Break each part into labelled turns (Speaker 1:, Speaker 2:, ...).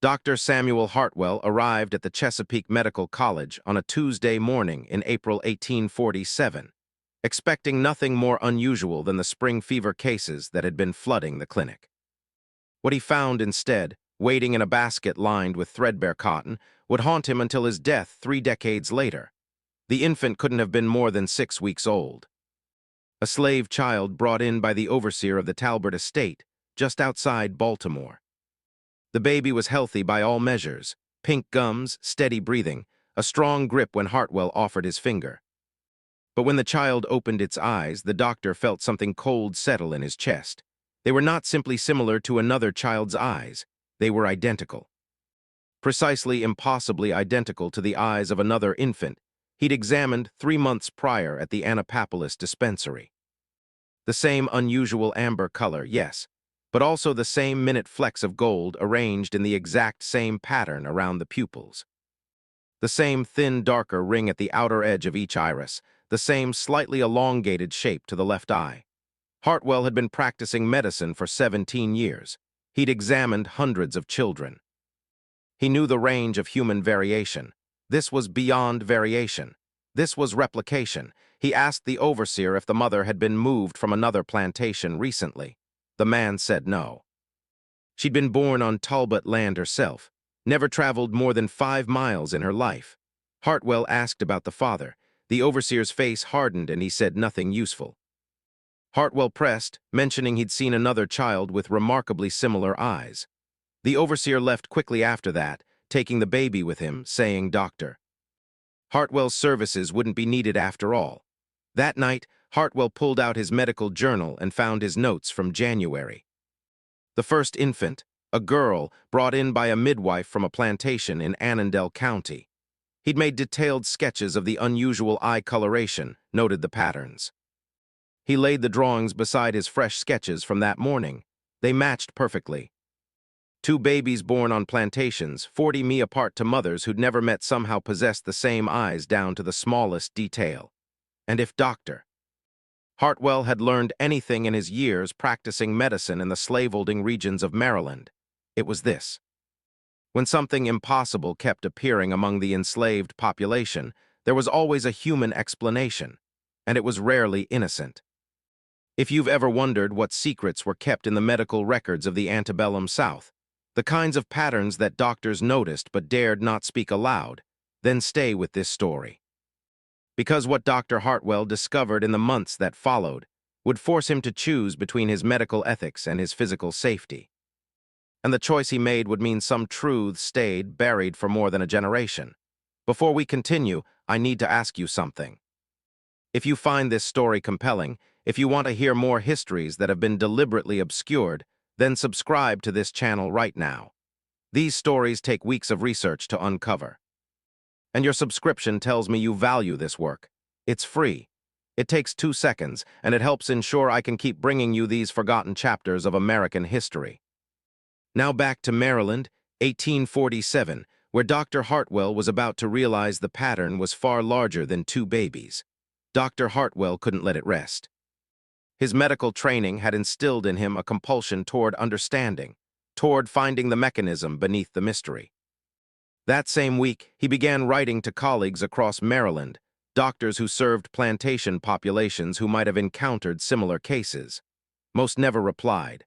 Speaker 1: Dr. Samuel Hartwell arrived at the Chesapeake Medical College on a Tuesday morning in April 1847, expecting nothing more unusual than the spring fever cases that had been flooding the clinic. What he found instead, waiting in a basket lined with threadbare cotton, would haunt him until his death 3 decades later. The infant couldn't have been more than 6 weeks old. A slave child brought in by the overseer of the Talbert estate, just outside Baltimore. The baby was healthy by all measures: pink gums, steady breathing, a strong grip when Hartwell offered his finger. But when the child opened its eyes, the doctor felt something cold settle in his chest. They were not simply similar to another child's eyes, they were identical. Precisely impossibly identical to the eyes of another infant he'd examined 3 months prior at the Annapolis dispensary. The same unusual amber color, yes, but also the same minute flecks of gold arranged in the exact same pattern around the pupils. The same thin, darker ring at the outer edge of each iris, the same slightly elongated shape to the left eye. Hartwell had been practicing medicine for 17 years. He'd examined hundreds of children. He knew the range of human variation. This was beyond variation. This was replication. He asked the overseer if the mother had been moved from another plantation recently. The man said no. She'd been born on Talbot land herself, never traveled more than 5 miles in her life. Hartwell asked about the father. The overseer's face hardened and he said nothing useful. Hartwell pressed, mentioning he'd seen another child with remarkably similar eyes. The overseer left quickly after that, taking the baby with him, saying, "Doctor." Hartwell's services wouldn't be needed after all. That night, Hartwell pulled out his medical journal and found his notes from January. The first infant, a girl, brought in by a midwife from a plantation in Annandale County. He'd made detailed sketches of the unusual eye coloration, noted the patterns. He laid the drawings beside his fresh sketches from that morning. They matched perfectly. 2 babies born on plantations, 40 mi apart to mothers who'd never met somehow possessed the same eyes down to the smallest detail. And if Dr. Hartwell had learned anything in his years practicing medicine in the slaveholding regions of Maryland, it was this. When something impossible kept appearing among the enslaved population, there was always a human explanation, and it was rarely innocent. If you've ever wondered what secrets were kept in the medical records of the antebellum South, the kinds of patterns that doctors noticed but dared not speak aloud, then stay with this story. Because what Dr. Hartwell discovered in the months that followed would force him to choose between his medical ethics and his physical safety. And the choice he made would mean some truths stayed buried for more than a generation. Before we continue, I need to ask you something. If you find this story compelling, if you want to hear more histories that have been deliberately obscured, then subscribe to this channel right now. These stories take weeks of research to uncover. And your subscription tells me you value this work. It's free. It takes 2 seconds, and it helps ensure I can keep bringing you these forgotten chapters of American history. Now back to Maryland, 1847, where Dr. Hartwell was about to realize the pattern was far larger than 2 babies. Dr. Hartwell couldn't let it rest. His medical training had instilled in him a compulsion toward understanding, toward finding the mechanism beneath the mystery. That same week, he began writing to colleagues across Maryland, doctors who served plantation populations who might have encountered similar cases. Most never replied.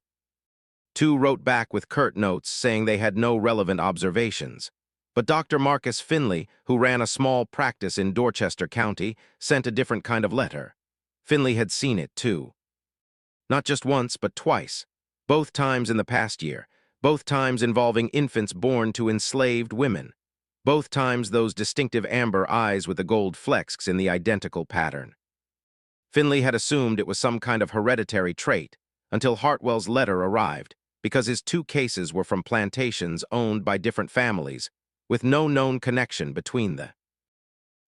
Speaker 1: 2 wrote back with curt notes saying they had no relevant observations. But Dr. Marcus Finley, who ran a small practice in Dorchester County, sent a different kind of letter. Finley had seen it, too. Not just once, but twice. Both times in the past year. Both times involving infants born to enslaved women. Both times those distinctive amber eyes with the gold flecks in the identical pattern. Finley had assumed it was some kind of hereditary trait, until Hartwell's letter arrived, because his 2 cases were from plantations owned by different families, with no known connection between the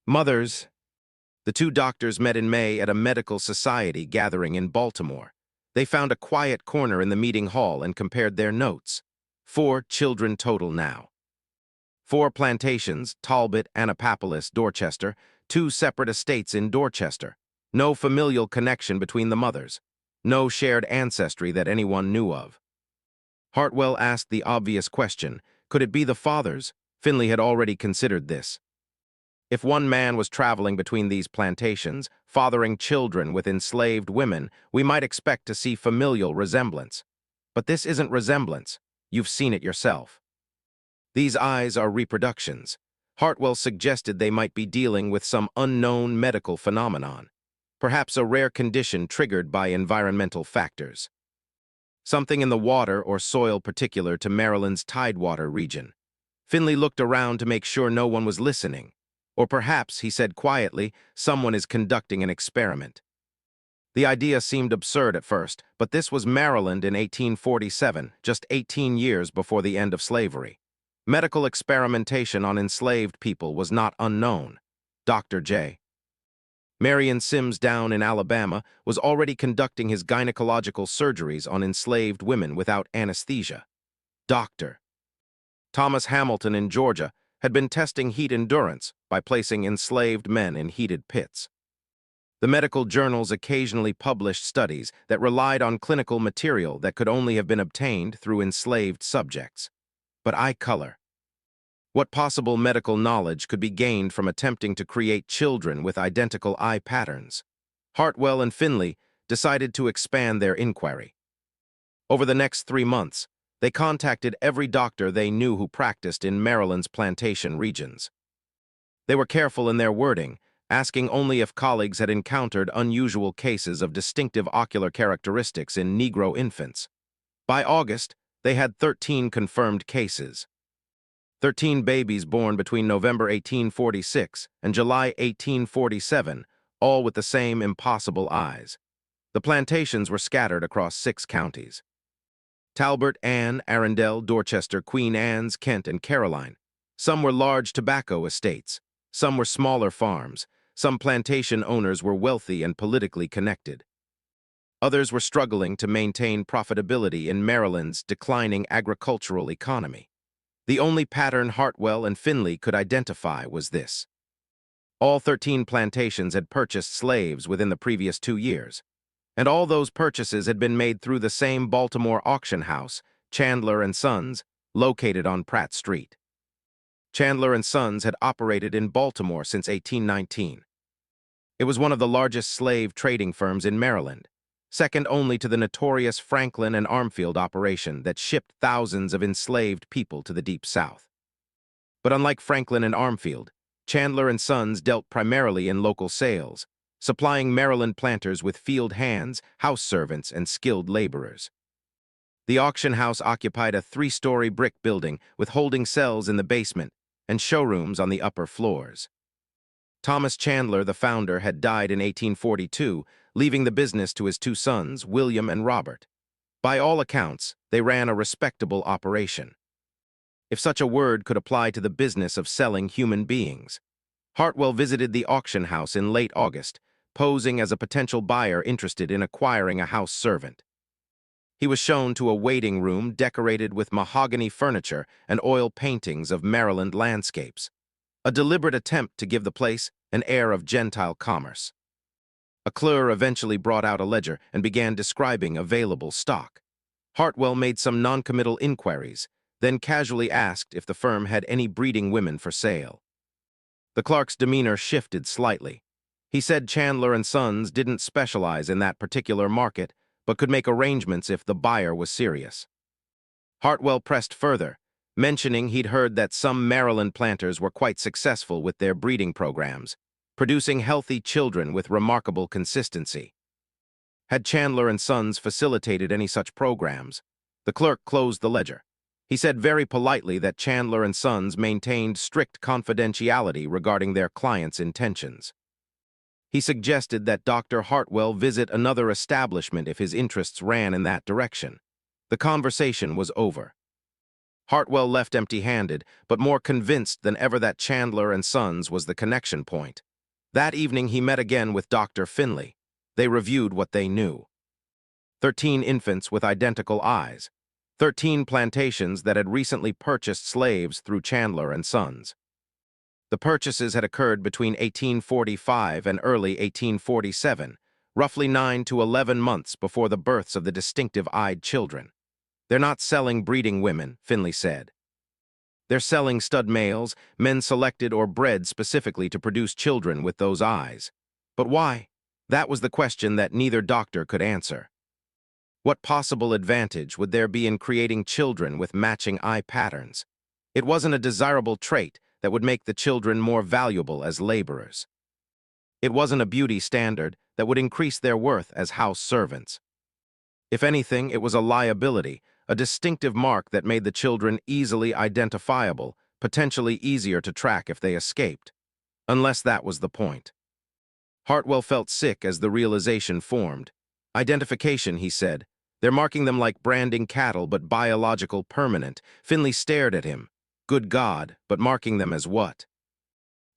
Speaker 1: mothers. The 2 doctors met in May at a medical society gathering in Baltimore. They found a quiet corner in the meeting hall and compared their notes. 4 children total now. 4 plantations, Talbot, Annapolis, Dorchester, 2 separate estates in Dorchester. No familial connection between the mothers. No shared ancestry that anyone knew of. Hartwell asked the obvious question, Could it be the fathers? Finley had already considered this. If one man was traveling between these plantations, fathering children with enslaved women, we might expect to see familial resemblance. But this isn't resemblance. You've seen it yourself. These eyes are reproductions. Hartwell suggested they might be dealing with some unknown medical phenomenon, perhaps a rare condition triggered by environmental factors. Something in the water or soil particular to Maryland's tidewater region. Finley looked around to make sure no one was listening. Or perhaps, he said quietly, someone is conducting an experiment. The idea seemed absurd at first, but this was Maryland in 1847, just 18 years before the end of slavery. Medical experimentation on enslaved people was not unknown. Dr. J. Marion Sims down in Alabama was already conducting his gynecological surgeries on enslaved women without anesthesia. Dr. Thomas Hamilton in Georgia had been testing heat endurance by placing enslaved men in heated pits. The medical journals occasionally published studies that relied on clinical material that could only have been obtained through enslaved subjects. But eye color. What possible medical knowledge could be gained from attempting to create children with identical eye patterns? Hartwell and Finley decided to expand their inquiry. Over the next 3 months, they contacted every doctor they knew who practiced in Maryland's plantation regions. They were careful in their wording, asking only if colleagues had encountered unusual cases of distinctive ocular characteristics in Negro infants. By August, they had 13 confirmed cases. 13 babies born between November 1846 and July 1847, all with the same impossible eyes. The plantations were scattered across 6 counties: Talbot, Anne, Arundel, Dorchester, Queen Anne's, Kent, and Caroline. Some were large tobacco estates. Some were smaller farms. Some plantation owners were wealthy and politically connected. Others were struggling to maintain profitability in Maryland's declining agricultural economy. The only pattern Hartwell and Finley could identify was this. All 13 plantations had purchased slaves within the previous 2 years, and all those purchases had been made through the same Baltimore auction house, Chandler and Sons, located on Pratt Street. Chandler and Sons had operated in Baltimore since 1819. It was one of the largest slave trading firms in Maryland, second only to the notorious Franklin and Armfield operation that shipped thousands of enslaved people to the Deep South. But unlike Franklin and Armfield, Chandler and Sons dealt primarily in local sales, supplying Maryland planters with field hands, house servants, and skilled laborers. The auction house occupied a 3-story brick building with holding cells in the basement and showrooms on the upper floors. Thomas Chandler, the founder, had died in 1842, leaving the business to his 2 sons, William and Robert. By all accounts, they ran a respectable operation, if such a word could apply to the business of selling human beings. Hartwell visited the auction house in late August, posing as a potential buyer interested in acquiring a house servant. He was shown to a waiting room decorated with mahogany furniture and oil paintings of Maryland landscapes, a deliberate attempt to give the place an air of Gentile commerce. A clerk eventually brought out a ledger and began describing available stock. Hartwell made some noncommittal inquiries, then casually asked if the firm had any breeding women for sale. The clerk's demeanor shifted slightly. He said Chandler and Sons didn't specialize in that particular market, but could make arrangements if the buyer was serious. Hartwell pressed further, mentioning he'd heard that some Maryland planters were quite successful with their breeding programs, producing healthy children with remarkable consistency. Had Chandler and Sons facilitated any such programs? The clerk closed the ledger. He said very politely that Chandler and Sons maintained strict confidentiality regarding their clients' intentions. He suggested that Dr. Hartwell visit another establishment if his interests ran in that direction. The conversation was over. Hartwell left empty-handed, but more convinced than ever that Chandler and Sons was the connection point. That evening he met again with Dr. Finley. They reviewed what they knew. 13 infants with identical eyes. 13 plantations that had recently purchased slaves through Chandler and Sons. The purchases had occurred between 1845 and early 1847, roughly 9 to 11 months before the births of the distinctive-eyed children. They're not selling breeding women, Finley said. They're selling stud males, men selected or bred specifically to produce children with those eyes. But why? That was the question that neither doctor could answer. What possible advantage would there be in creating children with matching eye patterns? It wasn't a desirable trait that would make the children more valuable as laborers. It wasn't a beauty standard that would increase their worth as house servants. If anything, it was a liability, a distinctive mark that made the children easily identifiable, potentially easier to track if they escaped. Unless that was the point. Hartwell felt sick as the realization formed. Identification, he said. They're marking them like branding cattle, but biological permanent. Finley stared at him. Good God, but marking them as what?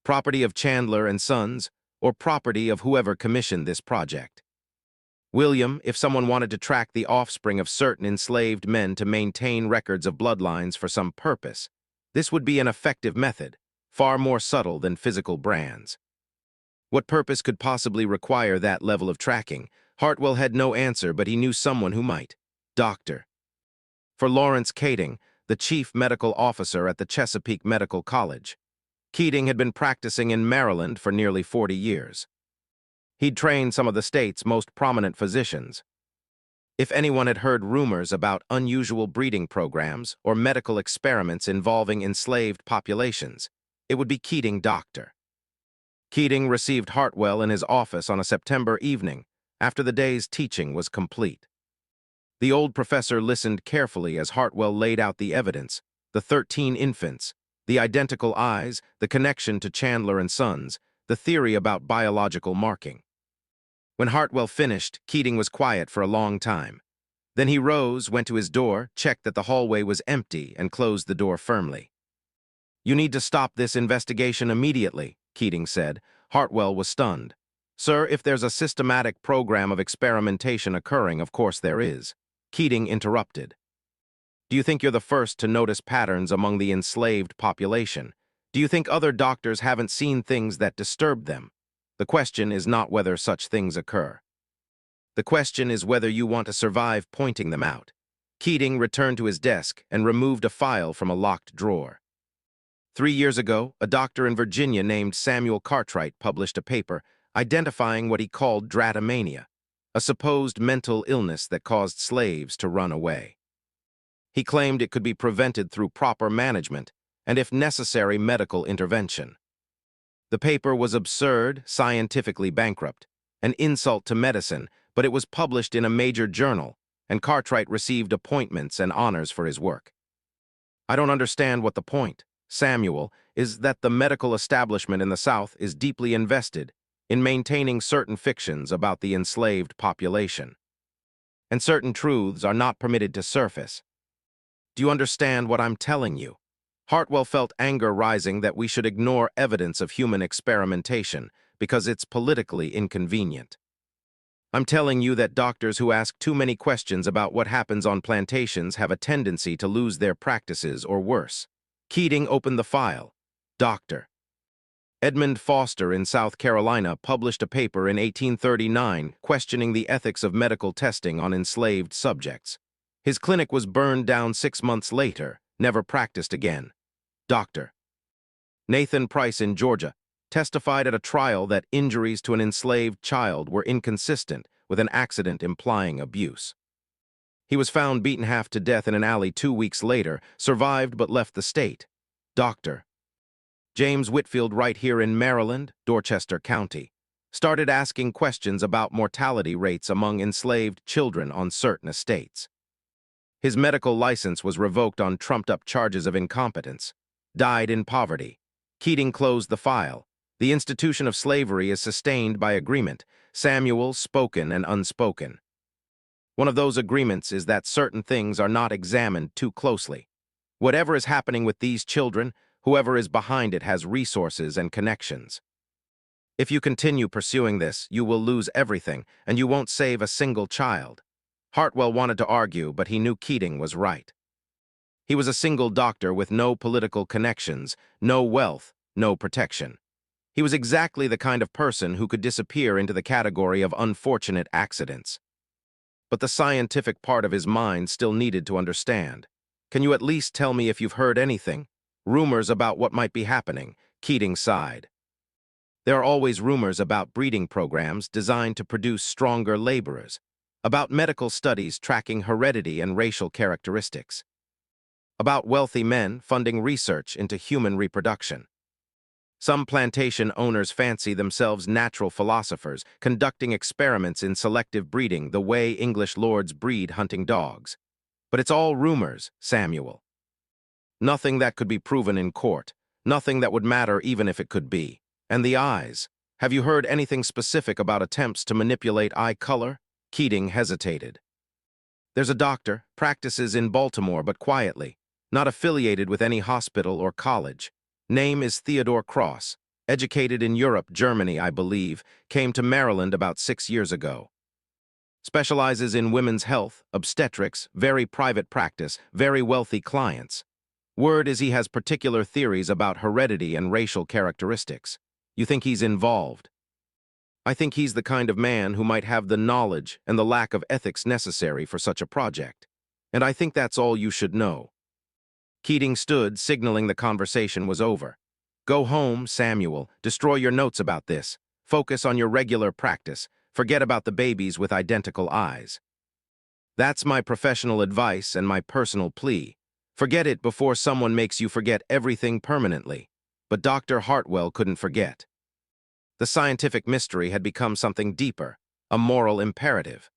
Speaker 1: Property of Chandler and Sons, or property of whoever commissioned this project? William, if someone wanted to track the offspring of certain enslaved men to maintain records of bloodlines for some purpose, this would be an effective method, far more subtle than physical brands. What purpose could possibly require that level of tracking? Hartwell had no answer, but he knew someone who might. Doctor. For Lawrence Keating, the chief medical officer at the Chesapeake Medical College. Keating had been practicing in Maryland for nearly 40 years. He'd trained some of the state's most prominent physicians. If anyone had heard rumors about unusual breeding programs or medical experiments involving enslaved populations, it would be Keating, Doctor. Keating received Hartwell in his office on a September evening, after the day's teaching was complete. The old professor listened carefully as Hartwell laid out the evidence, the 13 infants, the identical eyes, the connection to Chandler and Sons, the theory about biological marking. When Hartwell finished, Keating was quiet for a long time. Then he rose, went to his door, checked that the hallway was empty, and closed the door firmly. "You need to stop this investigation immediately," Keating said. Hartwell was stunned. "Sir, if there's a systematic program of experimentation occurring, of course there is." Keating interrupted. "Do you think you're the first to notice patterns among the enslaved population? Do you think other doctors haven't seen things that disturb them? The question is not whether such things occur. The question is whether you want to survive pointing them out." Keating returned to his desk and removed a file from a locked drawer. 3 years ago, a doctor in Virginia named Samuel Cartwright published a paper identifying what he called dratomania, a supposed mental illness that caused slaves to run away. He claimed it could be prevented through proper management and, if necessary, medical intervention. The paper was absurd, scientifically bankrupt, an insult to medicine, but it was published in a major journal, and Cartwright received appointments and honors for his work. "I don't understand what the point, Samuel, is that the medical establishment in the South is deeply invested in maintaining certain fictions about the enslaved population. And certain truths are not permitted to surface. Do you understand what I'm telling you?" Hartwell felt anger rising that we should ignore evidence of human experimentation because it's politically inconvenient. "I'm telling you that doctors who ask too many questions about what happens on plantations have a tendency to lose their practices or worse." Keating opened the file. "Doctor. Edmund Foster in South Carolina published a paper in 1839 questioning the ethics of medical testing on enslaved subjects. His clinic was burned down 6 months later, never practiced again. Doctor. Nathan Price in Georgia testified at a trial that injuries to an enslaved child were inconsistent with an accident implying abuse. He was found beaten half to death in an alley 2 weeks later, survived but left the state. Doctor. James Whitfield right here in Maryland, Dorchester County, started asking questions about mortality rates among enslaved children on certain estates. His medical license was revoked on trumped-up charges of incompetence. Died in poverty. Keating closed the file. The institution of slavery is sustained by agreement, Samuel, spoken and unspoken. One of those agreements is that certain things are not examined too closely. Whatever is happening with these children, whoever is behind it has resources and connections. If you continue pursuing this, you will lose everything, and you won't save a single child." Hartwell wanted to argue, but he knew Keating was right. He was a single doctor with no political connections, no wealth, no protection. He was exactly the kind of person who could disappear into the category of unfortunate accidents. But the scientific part of his mind still needed to understand. "Can you at least tell me if you've heard anything? Rumors about what might be happening, Keating sighed. There are always rumors about breeding programs designed to produce stronger laborers, about medical studies tracking heredity and racial characteristics, about wealthy men funding research into human reproduction. Some plantation owners fancy themselves natural philosophers, conducting experiments in selective breeding the way English lords breed hunting dogs. But it's all rumors, Samuel. Nothing that could be proven in court, nothing that would matter even if it could be. And the eyes. Have you heard anything specific about attempts to manipulate eye color? Keating hesitated. There's a doctor, practices in Baltimore but quietly, not affiliated with any hospital or college. Name is Theodore Cross, educated in Europe, Germany, I believe, came to Maryland about 6 years ago. Specializes in women's health, obstetrics, very private practice, very wealthy clients. Word is he has particular theories about heredity and racial characteristics. You think he's involved? I think he's the kind of man who might have the knowledge and the lack of ethics necessary for such a project. And I think that's all you should know. Keating stood, signaling the conversation was over. Go home, Samuel. Destroy your notes about this. Focus on your regular practice. Forget about the babies with identical eyes. That's my professional advice and my personal plea. Forget it before someone makes you forget everything permanently. But Dr. Hartwell couldn't forget. The scientific mystery had become something deeper, a moral imperative.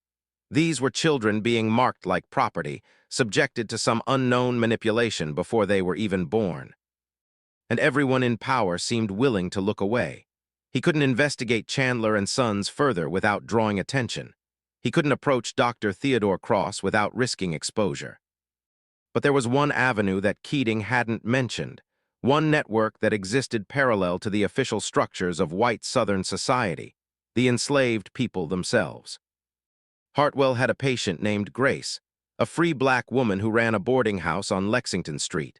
Speaker 1: These were children being marked like property, subjected to some unknown manipulation before they were even born. And everyone in power seemed willing to look away. He couldn't investigate Chandler and Sons further without drawing attention. He couldn't approach Dr. Theodore Cross without risking exposure. But there was one avenue that Keating hadn't mentioned, one network that existed parallel to the official structures of white Southern society, the enslaved people themselves. Hartwell had a patient named Grace, a free black woman who ran a boarding house on Lexington Street.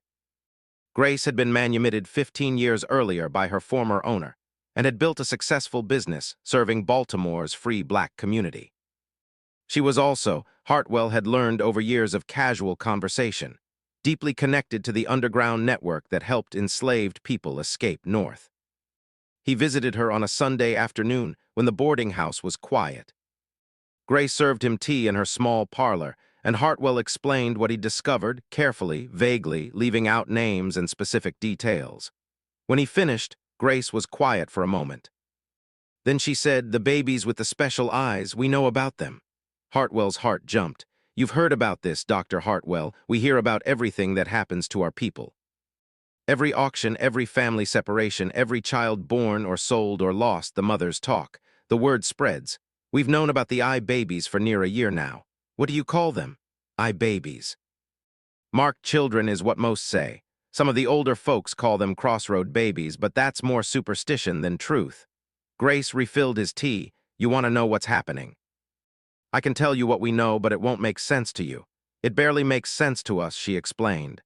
Speaker 1: Grace had been manumitted 15 years earlier by her former owner and had built a successful business serving Baltimore's free black community. She was also, Hartwell had learned over years of casual conversation, deeply connected to the underground network that helped enslaved people escape north. He visited her on a Sunday afternoon when the boarding house was quiet. Grace served him tea in her small parlor, and Hartwell explained what he'd discovered, carefully, vaguely, leaving out names and specific details. When he finished, Grace was quiet for a moment. Then she said, "The babies with the special eyes, we know about them." Hartwell's heart jumped. "You've heard about this, Dr. Hartwell. We hear about everything that happens to our people. Every auction, every family separation, every child born or sold or lost, the mothers talk. The word spreads. We've known about the eye babies for near a year now. What do you call them?" "Eye babies." "Marked children is what most say. Some of the older folks call them crossroad babies, but that's more superstition than truth." Grace refilled his tea. "You want to know what's happening? I can tell you what we know, but it won't make sense to you. It barely makes sense to us," she explained.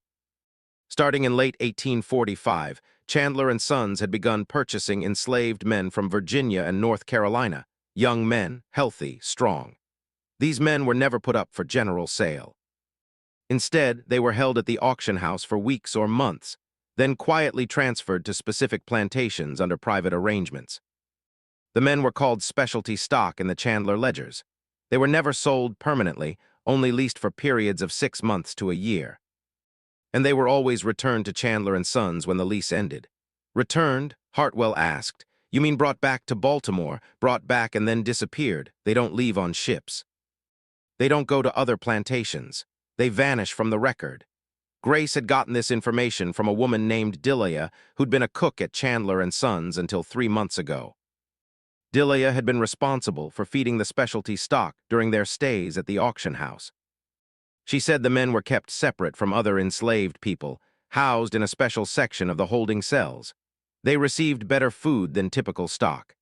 Speaker 1: Starting in late 1845, Chandler and Sons had begun purchasing enslaved men from Virginia and North Carolina, young men, healthy, strong. These men were never put up for general sale. Instead, they were held at the auction house for weeks or months, then quietly transferred to specific plantations under private arrangements. The men were called specialty stock in the Chandler ledgers. They were never sold permanently, only leased for periods of 6 months to a year. And they were always returned to Chandler and Sons when the lease ended. "Returned?" Hartwell asked. "You mean brought back to Baltimore, brought back and then disappeared? They don't leave on ships. They don't go to other plantations. They vanish from the record." Grace had gotten this information from a woman named Delia, who'd been a cook at Chandler and Sons until 3 months ago. Delia had been responsible for feeding the specialty stock during their stays at the auction house. She said the men were kept separate from other enslaved people, housed in a special section of the holding cells. They received better food than typical stock.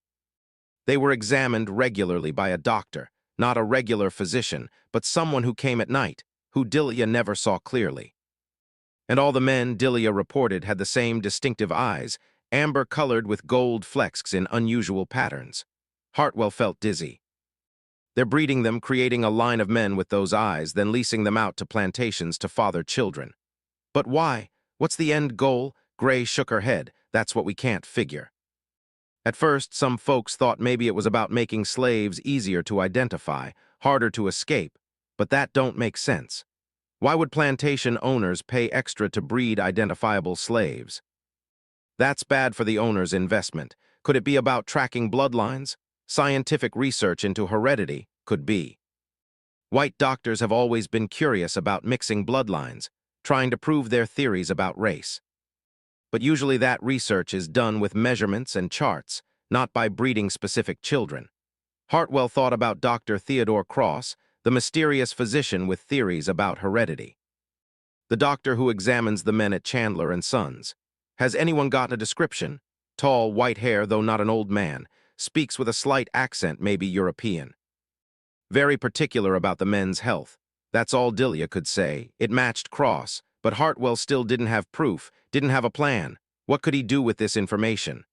Speaker 1: They were examined regularly by a doctor, not a regular physician, but someone who came at night, who Delia never saw clearly. And all the men Delia reported had the same distinctive eyes, amber-colored with gold flecks in unusual patterns. Hartwell felt dizzy. They're breeding them, creating a line of men with those eyes, then leasing them out to plantations to father children. But why? What's the end goal? Gray shook her head. That's what we can't figure. At first, some folks thought maybe it was about making slaves easier to identify, harder to escape, but that don't make sense. Why would plantation owners pay extra to breed identifiable slaves? That's bad for the owner's investment. Could it be about tracking bloodlines? Scientific research into heredity could be. White doctors have always been curious about mixing bloodlines, trying to prove their theories about race. But usually that research is done with measurements and charts, not by breeding specific children. Hartwell thought about Dr. Theodore Cross, the mysterious physician with theories about heredity. The doctor who examines the men at Chandler and Sons. Has anyone gotten a description? Tall, white hair, though not an old man, speaks with a slight accent, maybe European. Very particular about the men's health. That's all Delia could say. It matched Cross, but Hartwell still didn't have proof, didn't have a plan. What could he do with this information?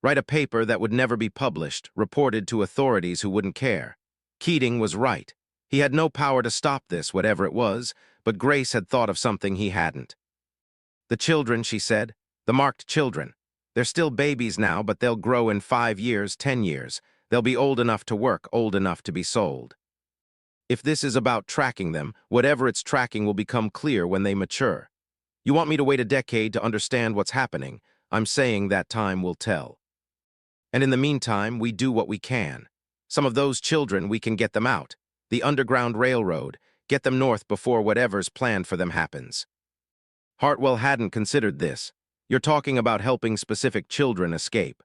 Speaker 1: Write a paper that would never be published, reported to authorities who wouldn't care. Keating was right. He had no power to stop this, whatever it was, but Grace had thought of something he hadn't. The children, she said, the marked children. They're still babies now, but they'll grow in 5 years, 10 years. They'll be old enough to work, old enough to be sold. If this is about tracking them, whatever it's tracking will become clear when they mature. You want me to wait a decade to understand what's happening? I'm saying that time will tell. And in the meantime, we do what we can. Some of those children, we can get them out. The Underground Railroad, get them north before whatever's planned for them happens. Hartwell hadn't considered this. You're talking about helping specific children escape.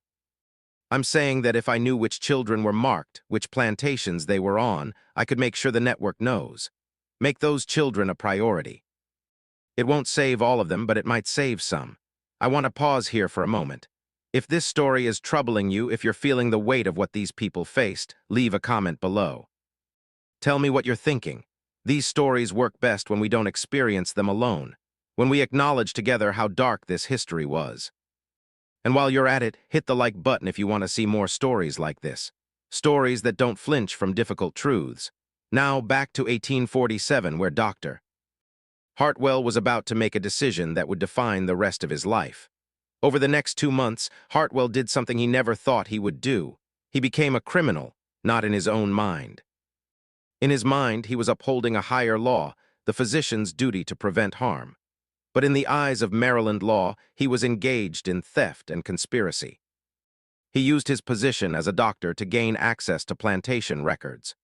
Speaker 1: I'm saying that if I knew which children were marked, which plantations they were on, I could make sure the network knows. Make those children a priority. It won't save all of them, but it might save some. I want to pause here for a moment. If this story is troubling you, if you're feeling the weight of what these people faced, leave a comment below. Tell me what you're thinking. These stories work best when we don't experience them alone, when we acknowledge together how dark this history was. And while you're at it, hit the like button if you want to see more stories like this. Stories that don't flinch from difficult truths. Now back to 1847, where Dr. Hartwell was about to make a decision that would define the rest of his life. Over the next 2 months, Hartwell did something he never thought he would do. He became a criminal, not in his own mind. In his mind, he was upholding a higher law, the physician's duty to prevent harm. But in the eyes of Maryland law, he was engaged in theft and conspiracy. He used his position as a doctor to gain access to plantation records.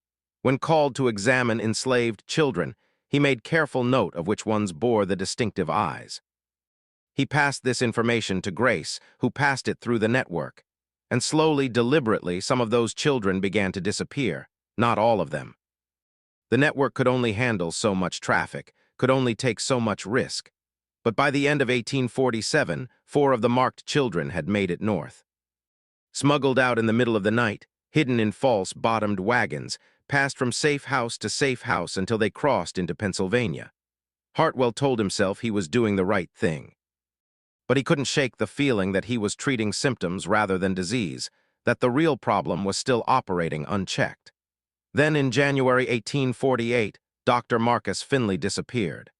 Speaker 1: When called to examine enslaved children, he made careful note of which ones bore the distinctive eyes. He passed this information to Grace, who passed it through the network. And slowly, deliberately, some of those children began to disappear, not all of them. The network could only handle so much traffic, could only take so much risk. But by the end of 1847, 4 of the marked children had made it north. Smuggled out in the middle of the night, hidden in false bottomed wagons, passed from safe house to safe house until they crossed into Pennsylvania. Hartwell told himself he was doing the right thing. But he couldn't shake the feeling that he was treating symptoms rather than disease, that the real problem was still operating unchecked. Then in January 1848, Dr. Marcus Finley disappeared.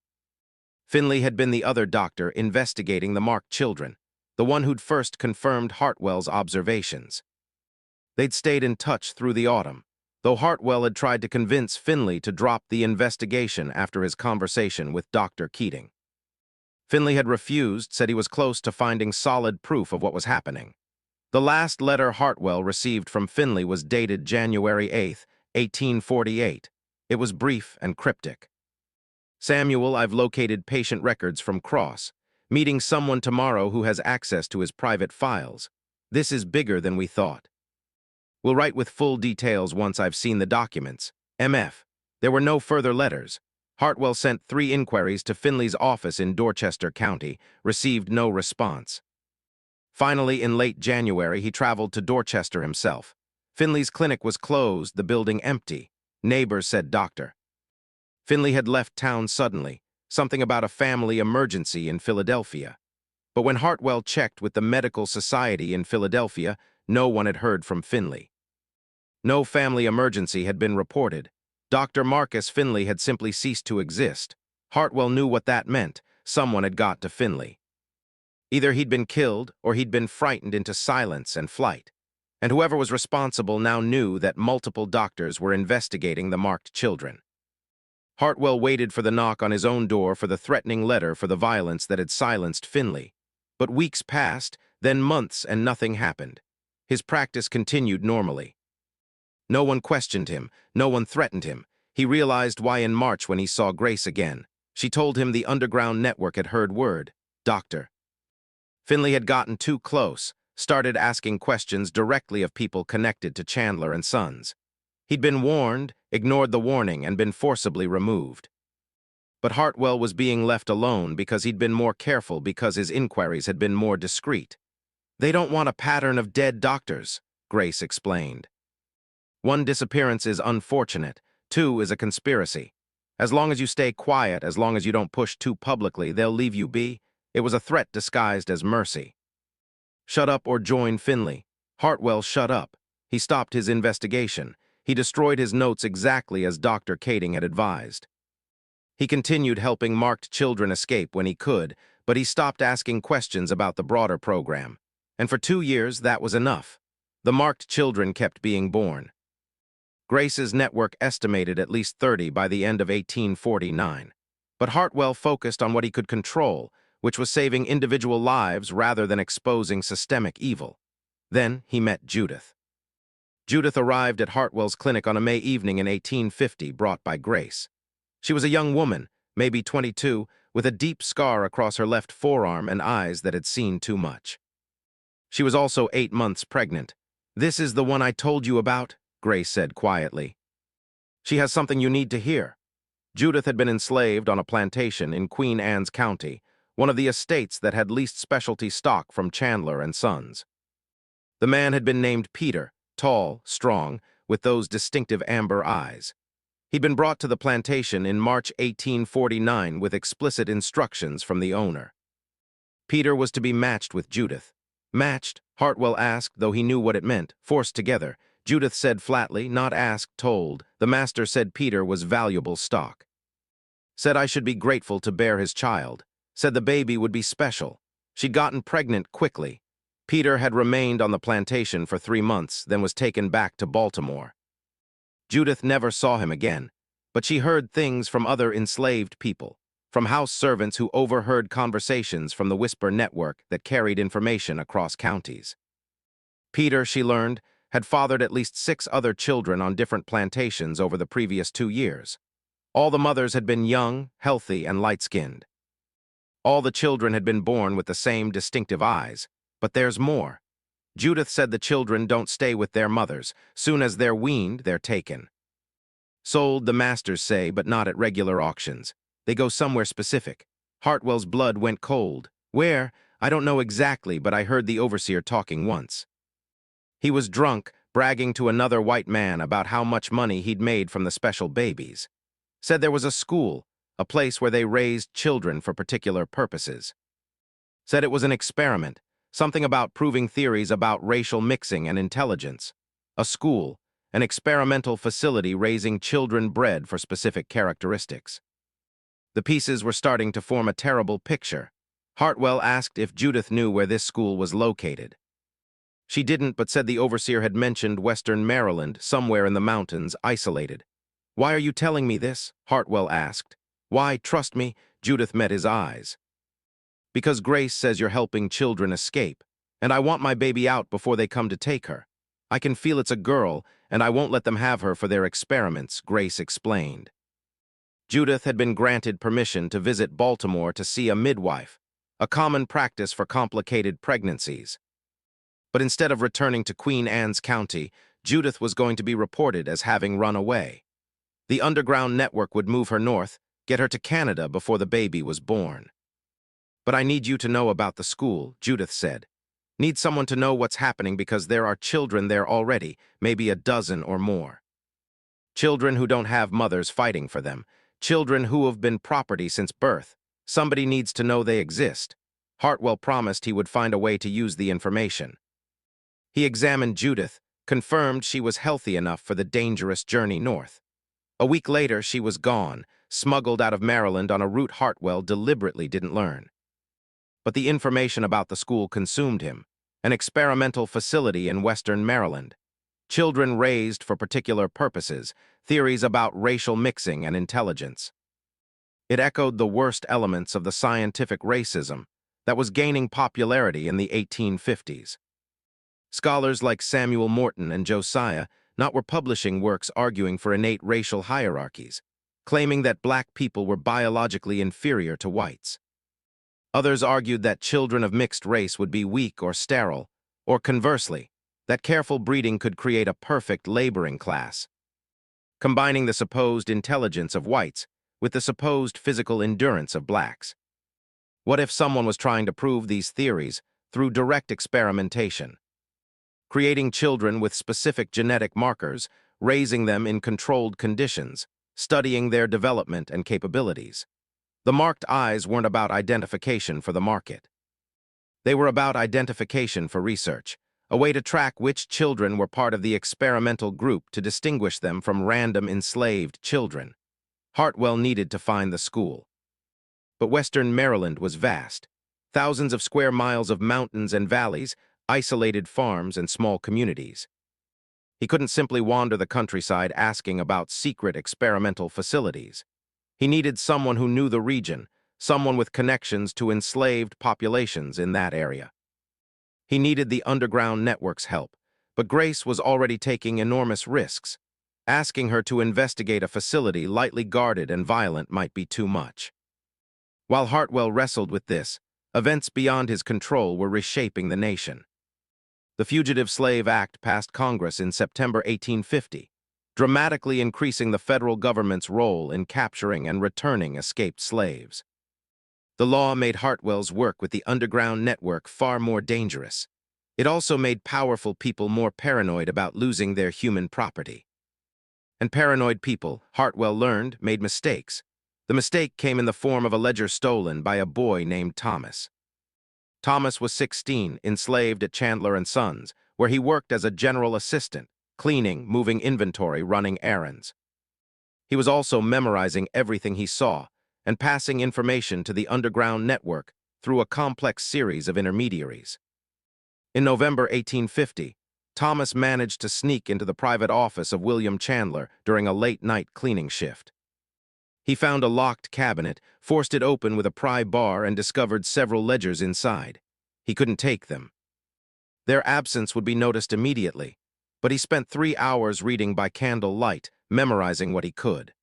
Speaker 1: Finley had been the other doctor investigating the marked children, the one who'd first confirmed Hartwell's observations. They'd stayed in touch through the autumn, though Hartwell had tried to convince Finley to drop the investigation after his conversation with Dr. Keating. Finley had refused, said he was close to finding solid proof of what was happening. The last letter Hartwell received from Finley was dated January 8, 1848. It was brief and cryptic. Samuel, I've located patient records from Cross. Meeting someone tomorrow who has access to his private files. This is bigger than we thought. We'll write with full details once I've seen the documents. MF. There were no further letters. Hartwell sent 3 inquiries to Finley's office in Dorchester County, received no response. Finally, in late January, he traveled to Dorchester himself. Finley's clinic was closed, the building empty. Neighbors said doctor. Finley had left town suddenly, something about a family emergency in Philadelphia. But when Hartwell checked with the Medical Society in Philadelphia, no one had heard from Finley. No family emergency had been reported. Dr. Marcus Finley had simply ceased to exist. Hartwell knew what that meant. Someone had got to Finley. Either he'd been killed or he'd been frightened into silence and flight. And whoever was responsible now knew that multiple doctors were investigating the marked children. Hartwell waited for the knock on his own door for the threatening letter for the violence that had silenced Finley. But weeks passed, then months, and nothing happened. His practice continued normally. No one questioned him, no one threatened him. He realized why in March when he saw Grace again. She told him the underground network had heard word. Doctor. Finley had gotten too close, started asking questions directly of people connected to Chandler and Sons. He'd been warned, ignored the warning, and been forcibly removed. But Hartwell was being left alone because he'd been more careful, because his inquiries had been more discreet. They don't want a pattern of dead doctors, Grace explained. One disappearance is unfortunate, two is a conspiracy. As long as you stay quiet, as long as you don't push too publicly, they'll leave you be. It was a threat disguised as mercy. Shut up or join Finley. Hartwell shut up. He stopped his investigation. He destroyed his notes exactly as Dr. Kading had advised. He continued helping marked children escape when he could, but he stopped asking questions about the broader program. And for 2 years, that was enough. The marked children kept being born. Grace's network estimated at least 30 by the end of 1849. But Hartwell focused on what he could control, which was saving individual lives rather than exposing systemic evil. Then he met Judith. Judith arrived at Hartwell's clinic on a May evening in 1850, brought by Grace. She was a young woman, maybe 22, with a deep scar across her left forearm and eyes that had seen too much. She was also 8 months pregnant. "This is the one I told you about," Grace said quietly. "She has something you need to hear." Judith had been enslaved on a plantation in Queen Anne's County, one of the estates that had leased specialty stock from Chandler and Sons. The man had been named Peter, tall, strong, with those distinctive amber eyes. He'd been brought to the plantation in March 1849 with explicit instructions from the owner. Peter was to be matched with Judith. Matched, Hartwell asked, though he knew what it meant, forced together. Judith said flatly, not asked, told. The master said Peter was valuable stock. Said I should be grateful to bear his child. Said the baby would be special. She'd gotten pregnant quickly. Peter had remained on the plantation for 3 months, then was taken back to Baltimore. Judith never saw him again, but she heard things from other enslaved people, from house servants who overheard conversations from the whisper network that carried information across counties. Peter, she learned, had fathered at least 6 other children on different plantations over the previous 2 years. All the mothers had been young, healthy, and light-skinned. All the children had been born with the same distinctive eyes. But there's more. Judith said the children don't stay with their mothers. Soon as they're weaned, they're taken. Sold, the masters say, but not at regular auctions. They go somewhere specific. Hartwell's blood went cold. Where? I don't know exactly, but I heard the overseer talking once. He was drunk, bragging to another white man about how much money he'd made from the special babies. Said there was a school, a place where they raised children for particular purposes. Said it was an experiment. Something about proving theories about racial mixing and intelligence. A school, an experimental facility raising children bred for specific characteristics. The pieces were starting to form a terrible picture. Hartwell asked if Judith knew where this school was located. She didn't, but said the overseer had mentioned Western Maryland, somewhere in the mountains, isolated. "Why are you telling me this?" Hartwell asked. "Why, trust me," Judith met his eyes. "Because Grace says you're helping children escape, and I want my baby out before they come to take her. I can feel it's a girl, and I won't let them have her for their experiments," Grace explained. Judith had been granted permission to visit Baltimore to see a midwife, a common practice for complicated pregnancies. But instead of returning to Queen Anne's County, Judith was going to be reported as having run away. The underground network would move her north, get her to Canada before the baby was born. "But I need you to know about the school," Judith said. "Need someone to know what's happening because there are children there already, maybe a dozen or more. Children who don't have mothers fighting for them. Children who have been property since birth. Somebody needs to know they exist." Hartwell promised he would find a way to use the information. He examined Judith, confirmed she was healthy enough for the dangerous journey north. A week later, she was gone, smuggled out of Maryland on a route Hartwell deliberately didn't learn. but the information about the school consumed him, an experimental facility in western Maryland. Children raised for particular purposes, theories about racial mixing and intelligence. It echoed the worst elements of the scientific racism that was gaining popularity in the 1850s. Scholars like Samuel Morton and Josiah Not were publishing works arguing for innate racial hierarchies, claiming that black people were biologically inferior to whites. Others argued that children of mixed race would be weak or sterile, or conversely, that careful breeding could create a perfect laboring class. Combining the supposed intelligence of whites with the supposed physical endurance of blacks. What if someone was trying to prove these theories through direct experimentation? Creating children with specific genetic markers, raising them in controlled conditions, studying their development and capabilities. The marked eyes weren't about identification for the market. They were about identification for research, a way to track which children were part of the experimental group to distinguish them from random enslaved children. Hartwell needed to find the school. But western Maryland was vast. Thousands of square miles of mountains and valleys, isolated farms and small communities. He couldn't simply wander the countryside asking about secret experimental facilities. He needed someone who knew the region, someone with connections to enslaved populations in that area. He needed the underground network's help, but Grace was already taking enormous risks. Asking her to investigate a facility lightly guarded and violent might be too much. While Hartwell wrestled with this, events beyond his control were reshaping the nation. The Fugitive Slave Act passed Congress in September 1850, dramatically increasing the federal government's role in capturing and returning escaped slaves. The law made Hartwell's work with the underground network far more dangerous. It also made powerful people more paranoid about losing their human property. And paranoid people, Hartwell learned, made mistakes. The mistake came in the form of a ledger stolen by a boy named Thomas. Thomas was 16, enslaved at Chandler and Sons, where he worked as a general assistant, cleaning, moving inventory, running errands. He was also memorizing everything he saw and passing information to the underground network through a complex series of intermediaries. In November 1850, Thomas managed to sneak into the private office of William Chandler during a late-night cleaning shift. He found a locked cabinet, forced it open with a pry bar, and discovered several ledgers inside. He couldn't take them. Their absence would be noticed immediately, but he spent 3 hours reading by candle light, memorizing what he could.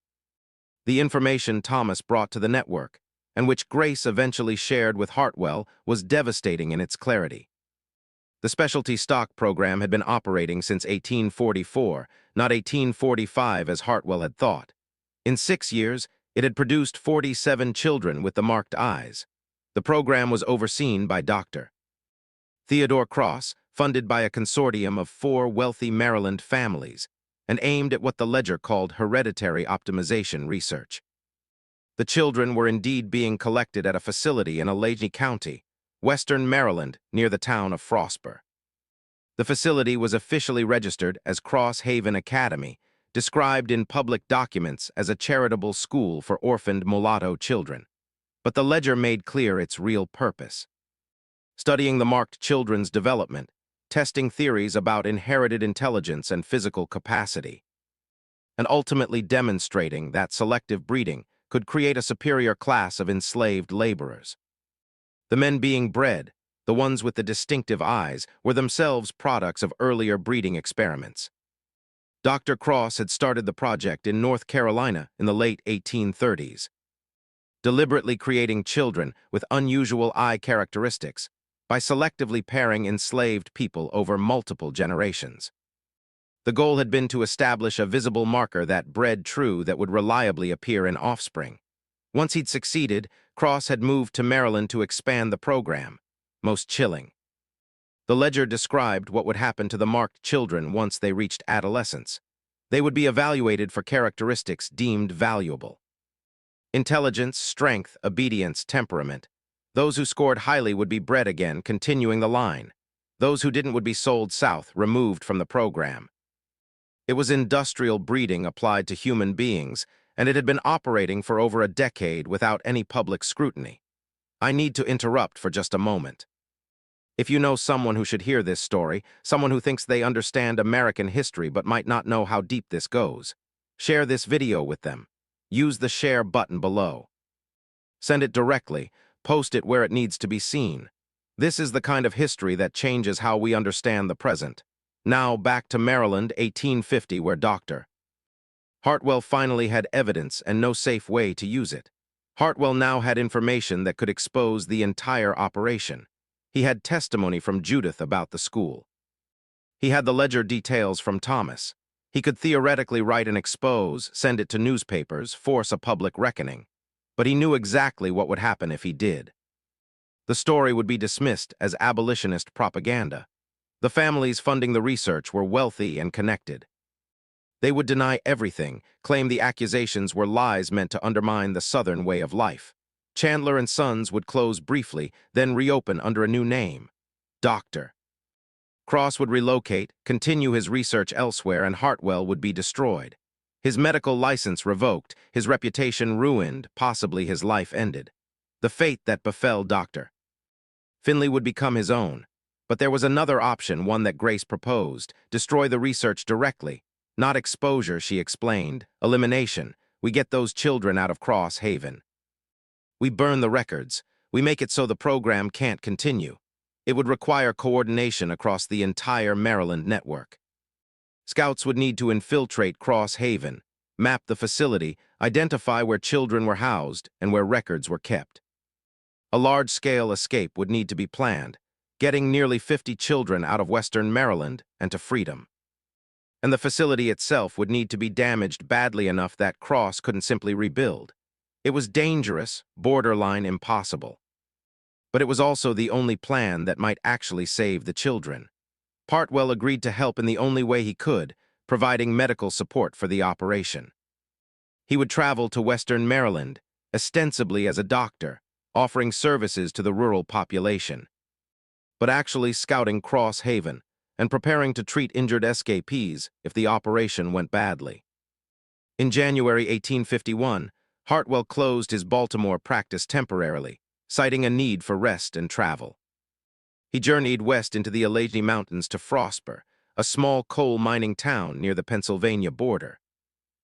Speaker 1: The information Thomas brought to the network, and which Grace eventually shared with Hartwell, was devastating in its clarity. The specialty stock program had been operating since 1844, not 1845 as Hartwell had thought. In 6 years, it had produced 47 children with the marked eyes. The program was overseen by Dr. Theodore Cross, funded by a consortium of 4 wealthy Maryland families, and aimed at what the ledger called hereditary optimization research. The children were indeed being collected at a facility in Allegheny County, western Maryland, near the town of Frostburg. The facility was officially registered as Cross Haven Academy, described in public documents as a charitable school for orphaned mulatto children. But the ledger made clear its real purpose. Studying the marked children's development, testing theories about inherited intelligence and physical capacity, and ultimately demonstrating that selective breeding could create a superior class of enslaved laborers. The men being bred, the ones with the distinctive eyes, were themselves products of earlier breeding experiments. Dr. Cross had started the project in North Carolina in the late 1830s, deliberately creating children with unusual eye characteristics by selectively pairing enslaved people over multiple generations. The goal had been to establish a visible marker that bred true that would reliably appear in offspring. Once he'd succeeded, Cross had moved to Maryland to expand the program. Most chilling. The ledger described what would happen to the marked children once they reached adolescence. They would be evaluated for characteristics deemed valuable: intelligence, strength, obedience, temperament. Those who scored highly would be bred again, continuing the line. Those who didn't would be sold south, removed from the program. It was industrial breeding applied to human beings, and it had been operating for over a decade without any public scrutiny. I need to interrupt for just a moment. If you know someone who should hear this story, someone who thinks they understand American history but might not know how deep this goes, share this video with them. Use the share button below. Send it directly, post it where it needs to be seen. This is the kind of history that changes how we understand the present. Now back to Maryland, 1850, where Dr. Hartwell finally had evidence and no safe way to use it. Hartwell now had information that could expose the entire operation. He had testimony from Judith about the school. He had the ledger details from Thomas. He could theoretically write an expose, send it to newspapers, force a public reckoning. But he knew exactly what would happen if he did. The story would be dismissed as abolitionist propaganda. The families funding the research were wealthy and connected. They would deny everything, claim the accusations were lies meant to undermine the Southern way of life. Chandler and Sons would close briefly, then reopen under a new name, Dr. Cross would relocate, continue his research elsewhere, and Hartwell would be destroyed. His medical license revoked, his reputation ruined, possibly his life ended. The fate that befell Dr. Finley would become his own. But there was another option, one that Grace proposed: destroy the research directly. Not exposure, she explained. Elimination. We get those children out of Cross Haven. We burn the records. We make it so the program can't continue. It would require coordination across the entire Maryland network. Scouts would need to infiltrate Cross Haven, map the facility, identify where children were housed and where records were kept. A large-scale escape would need to be planned, getting nearly 50 children out of western Maryland and to freedom. And the facility itself would need to be damaged badly enough that Cross couldn't simply rebuild. It was dangerous, borderline impossible. But it was also the only plan that might actually save the children. Hartwell agreed to help in the only way he could, providing medical support for the operation. He would travel to western Maryland, ostensibly as a doctor, offering services to the rural population, but actually scouting Cross Haven and preparing to treat injured escapees if the operation went badly. In January 1851, Hartwell closed his Baltimore practice temporarily, citing a need for rest and travel. He journeyed west into the Allegheny Mountains to Frostburg, a small coal mining town near the Pennsylvania border.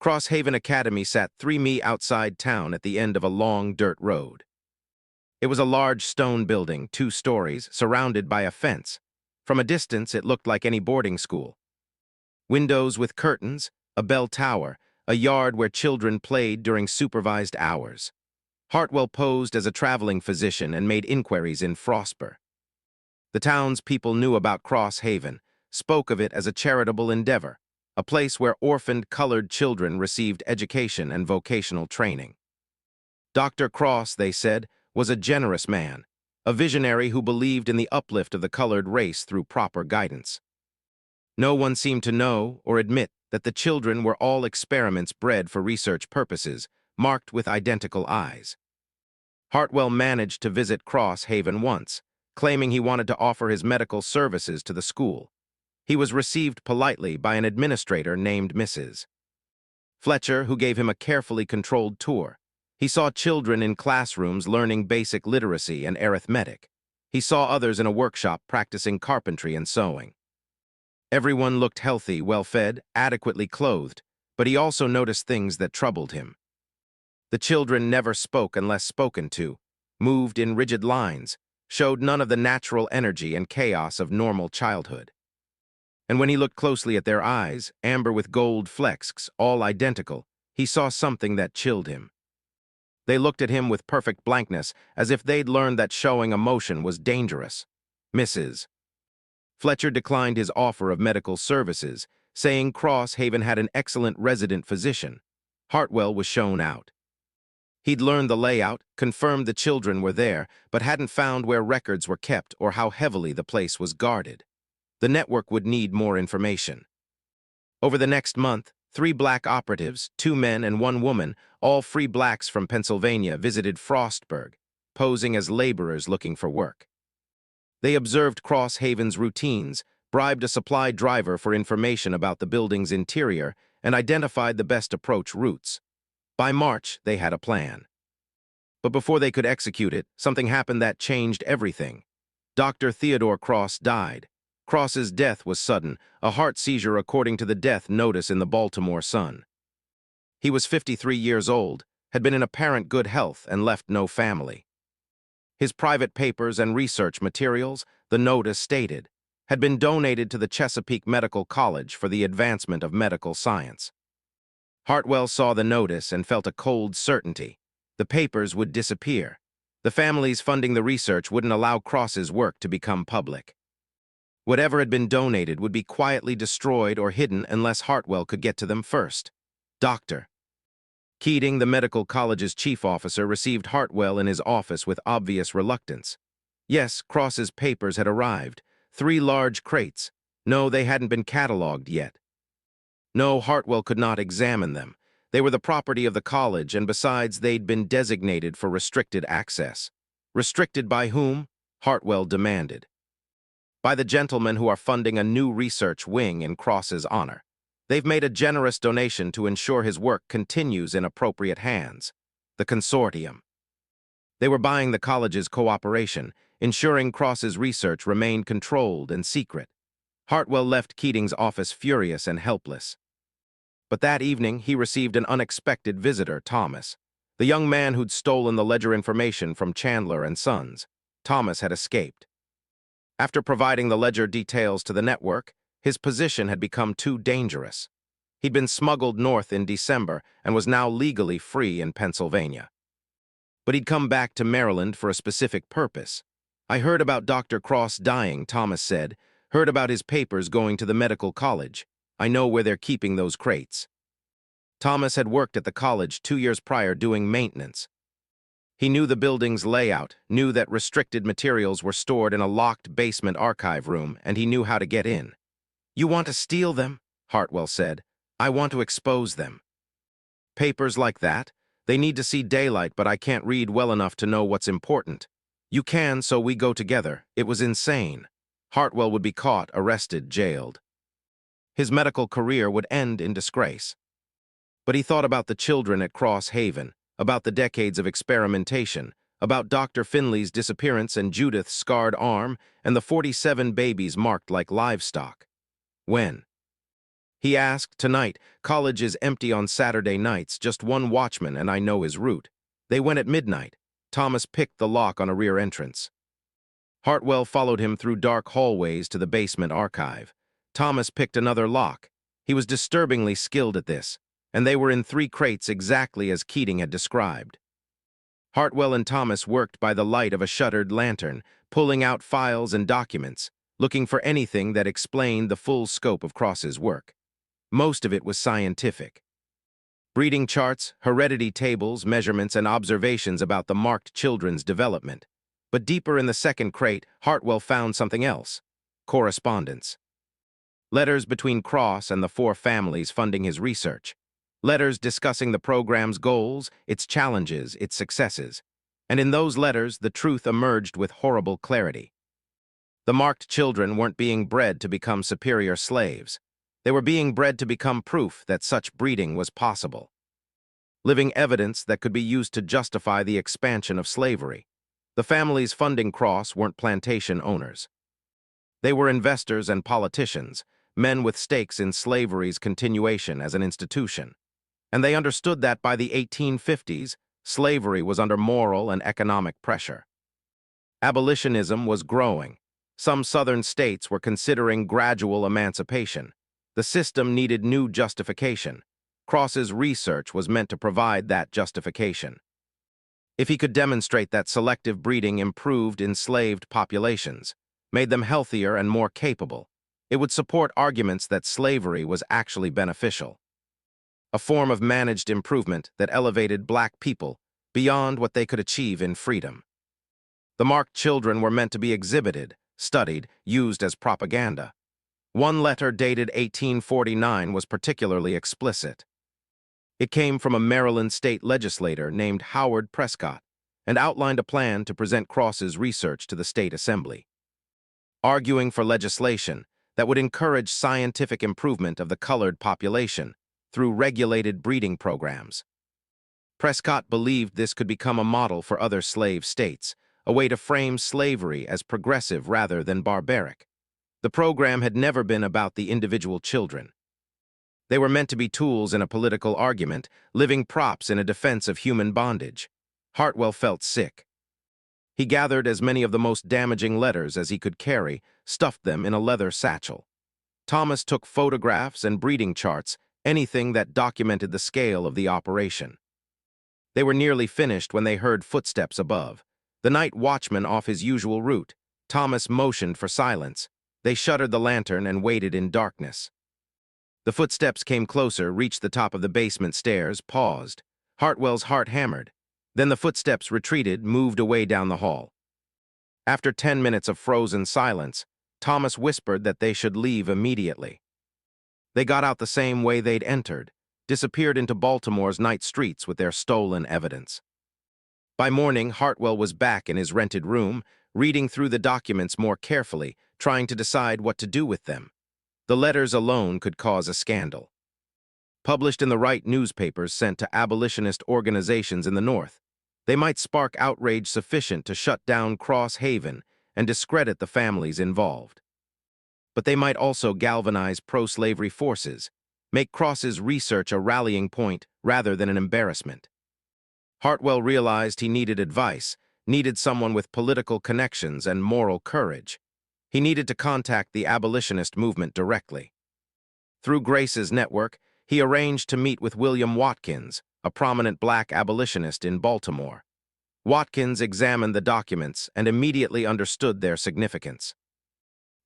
Speaker 1: Cross Haven Academy sat 3 mi outside town at the end of a long dirt road. It was a large stone building, 2 stories, surrounded by a fence. From a distance, it looked like any boarding school. Windows with curtains, a bell tower, a yard where children played during supervised hours. Hartwell posed as a traveling physician and made inquiries in Frostburg. The town's people knew about Cross Haven, spoke of it as a charitable endeavor, a place where orphaned colored children received education and vocational training. Dr. Cross, they said, was a generous man, a visionary who believed in the uplift of the colored race through proper guidance. No one seemed to know or admit that the children were all experiments bred for research purposes, marked with identical eyes. Hartwell managed to visit Cross Haven once, claiming he wanted to offer his medical services to the school. He was received politely by an administrator named Mrs. Fletcher, who gave him a carefully controlled tour. He saw children in classrooms learning basic literacy and arithmetic. He saw others in a workshop practicing carpentry and sewing. Everyone looked healthy, well-fed, adequately clothed, but he also noticed things that troubled him. The children never spoke unless spoken to, moved in rigid lines, showed none of the natural energy and chaos of normal childhood. And when he looked closely at their eyes, amber with gold flecks, all identical, he saw something that chilled him. They looked at him with perfect blankness, as if they'd learned that showing emotion was dangerous. Mrs. Fletcher declined his offer of medical services, saying Cross Haven had an excellent resident physician. Hartwell was shown out. He'd learned the layout, confirmed the children were there, but hadn't found where records were kept or how heavily the place was guarded. The network would need more information. Over the next month, 3 black operatives, 2 men and 1 woman, all free blacks from Pennsylvania, visited Frostburg, posing as laborers looking for work. They observed Cross Haven's routines, bribed a supply driver for information about the building's interior, and identified the best approach routes. By March, they had a plan. But before they could execute it, something happened that changed everything. Dr. Theodore Cross died. Cross's death was sudden, a heart seizure according to the death notice in the Baltimore Sun. He was 53 years old, had been in apparent good health, and left no family. His private papers and research materials, the notice stated, had been donated to the Chesapeake Medical College for the advancement of medical science. Hartwell saw the notice and felt a cold certainty. The papers would disappear. The families funding the research wouldn't allow Cross's work to become public. Whatever had been donated would be quietly destroyed or hidden unless Hartwell could get to them first. Dr. Keating, the medical college's chief officer, received Hartwell in his office with obvious reluctance. Yes, Cross's papers had arrived. 3 large crates. No, they hadn't been cataloged yet. No, Hartwell could not examine them. They were the property of the college, and besides, they'd been designated for restricted access. Restricted by whom? Hartwell demanded. By the gentlemen who are funding a new research wing in Cross's honor. They've made a generous donation to ensure his work continues in appropriate hands. The consortium. They were buying the college's cooperation, ensuring Cross's research remained controlled and secret. Hartwell left Keating's office furious and helpless. But that evening, he received an unexpected visitor, Thomas. The young man who'd stolen the ledger information from Chandler and Sons. Thomas had escaped. After providing the ledger details to the network, his position had become too dangerous. He'd been smuggled north in December and was now legally free in Pennsylvania. But he'd come back to Maryland for a specific purpose. I heard about Dr. Cross dying, Thomas said. Heard about his papers going to the medical college. I know where they're keeping those crates. Thomas had worked at the college 2 years prior doing maintenance. He knew the building's layout, knew that restricted materials were stored in a locked basement archive room, and he knew how to get in. You want to steal them? Hartwell said. I want to expose them. Papers like that? They need to see daylight, but I can't read well enough to know what's important. You can, so we go together. It was insane. Hartwell would be caught, arrested, jailed. His medical career would end in disgrace. But he thought about the children at Cross Haven, about the decades of experimentation, about Dr. Finley's disappearance and Judith's scarred arm, and the 47 babies marked like livestock. When? He asked. Tonight. College is empty on Saturday nights, just one watchman, and I know his route. They went at midnight. Thomas picked the lock on a rear entrance. Hartwell followed him through dark hallways to the basement archive. Thomas picked another lock. He was disturbingly skilled at this, and they were in 3 crates exactly as Keating had described. Hartwell and Thomas worked by the light of a shuttered lantern, pulling out files and documents, looking for anything that explained the full scope of Cross's work. Most of it was scientific. Breeding charts, heredity tables, measurements, and observations about the marked children's development. But deeper in the second crate, Hartwell found something else. Correspondence. Letters between Cross and the 4 families funding his research. Letters discussing the program's goals, its challenges, its successes. And in those letters, the truth emerged with horrible clarity. The marked children weren't being bred to become superior slaves. They were being bred to become proof that such breeding was possible. Living evidence that could be used to justify the expansion of slavery. The families funding Cross weren't plantation owners. They were investors and politicians, men with stakes in slavery's continuation as an institution. And they understood that by the 1850s, slavery was under moral and economic pressure. Abolitionism was growing. Some southern states were considering gradual emancipation. The system needed new justification. Cross's research was meant to provide that justification. If he could demonstrate that selective breeding improved enslaved populations, made them healthier and more capable, it would support arguments that slavery was actually beneficial. A form of managed improvement that elevated black people beyond what they could achieve in freedom. The marked children were meant to be exhibited, studied, used as propaganda. One letter dated 1849 was particularly explicit. It came from a Maryland state legislator named Howard Prescott and outlined a plan to present Cross's research to the state assembly, arguing for legislation that would encourage scientific improvement of the colored population through regulated breeding programs. Prescott believed this could become a model for other slave states, a way to frame slavery as progressive rather than barbaric. The program had never been about the individual children. They were meant to be tools in a political argument, living props in a defense of human bondage. Hartwell felt sick. He gathered as many of the most damaging letters as he could carry, stuffed them in a leather satchel. Thomas took photographs and breeding charts, anything that documented the scale of the operation. They were nearly finished when they heard footsteps above. The night watchman off his usual route. Thomas motioned for silence. They shuttered the lantern and waited in darkness. The footsteps came closer, reached the top of the basement stairs, paused. Hartwell's heart hammered. Then the footsteps retreated, moved away down the hall. After 10 minutes of frozen silence, Thomas whispered that they should leave immediately. They got out the same way they'd entered, disappeared into Baltimore's night streets with their stolen evidence. By morning, Hartwell was back in his rented room, reading through the documents more carefully, trying to decide what to do with them. The letters alone could cause a scandal. Published in the right newspapers sent to abolitionist organizations in the North, they might spark outrage sufficient to shut down Cross Haven and discredit the families involved. But they might also galvanize pro-slavery forces, make Cross's research a rallying point rather than an embarrassment. Hartwell realized he needed advice, needed someone with political connections and moral courage. He needed to contact the abolitionist movement directly. Through Grace's network, he arranged to meet with William Watkins, a prominent black abolitionist in Baltimore. Watkins examined the documents and immediately understood their significance.